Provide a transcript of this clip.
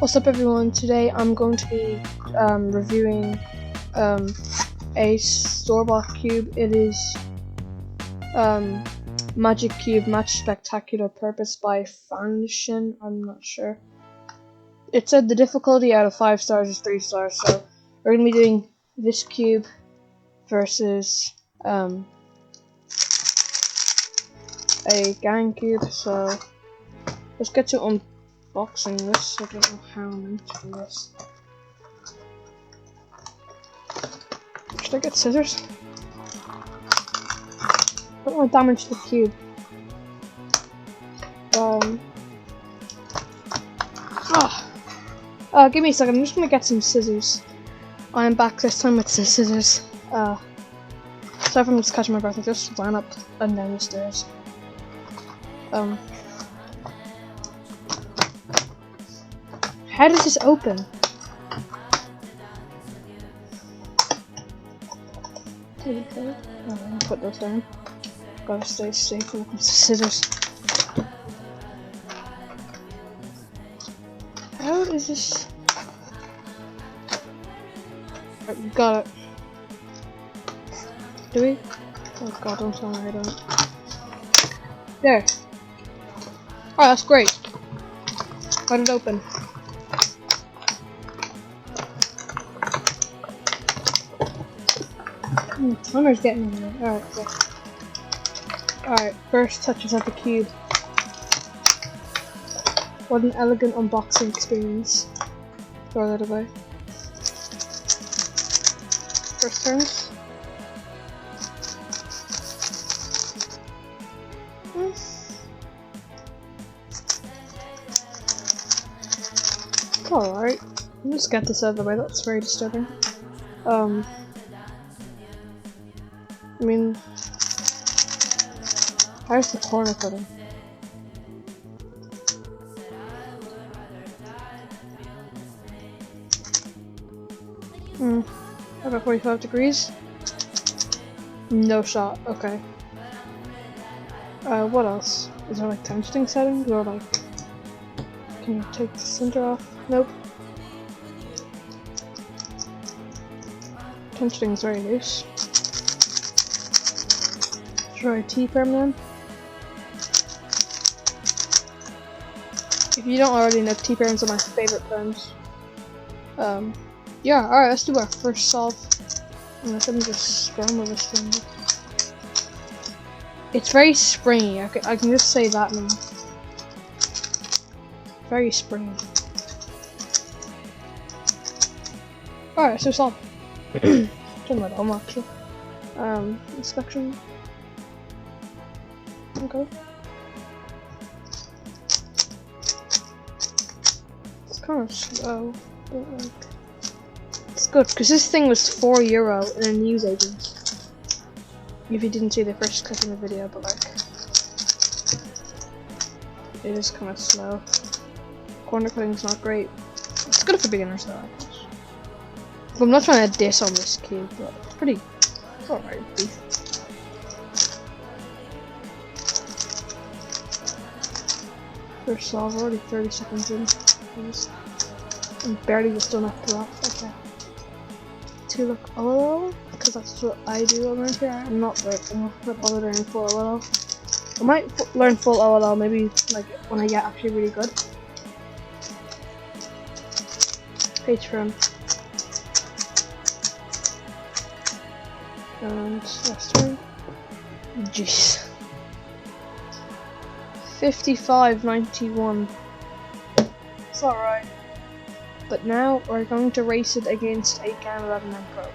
What's up everyone, today I'm going to be reviewing a store-bought cube. It is Magic Cube Match Spectacular Purpose by Foundation, I'm not sure. It said the difficulty out of 5 stars is 3 stars, so we're going to be doing this cube versus a GANCUBE, so let's get to unboxing this. I don't know how I'm meant to do this. Should I get scissors? I don't want to damage the cube. Give me a second, I'm just gonna get some scissors. I am back this time with some scissors. Sorry if I'm just catching my breath, I just ran up and down the stairs. How does this open? Okay. Oh, I'm gonna put those down. Gotta stay safe when it comes to scissors. How is this? Right, we got it. Do we? Oh god, don't tell me I don't. There. Oh, that's great. How did it open? Timer's getting in there. Alright, so. Alright, first touches at the cube. What an elegant unboxing experience. Throw that away. First turns. It's alright. I'll just get this out of the way, that's very disturbing. I mean, how's the corner cutting? About 45 degrees? No shot, okay. What else? Is there like tensioning settings or like, can you take the center off? Nope. Tensioning is very loose. Try T-perm then. If you don't already know, T-perms are my favorite perms. Yeah, alright, let's do our first solve. Unless I'm just scramble this thing. It's very springy, I can just say that now. Very springy. Alright, so solve. Turn my home actually. Inspection. Okay. It's kind of slow, but like, it's good because this thing was €4 in a newsagent. If you didn't see the first clip in the video, but like, it is kind of slow. Corner cutting's not great. It's good for beginners though, I guess. I'm not trying to diss on this cube, but it's pretty. It's alright. First solve, already 30 seconds in. I'm barely just done after that. Okay. To look a little, because that's what I do around here. I'm not bothered learning full OLL. I might learn full OLL maybe like when I get actually really good. Page turn. And last turn. Jeez. 55.91. It's alright. But now we're going to race it against a GAN 11M Pro.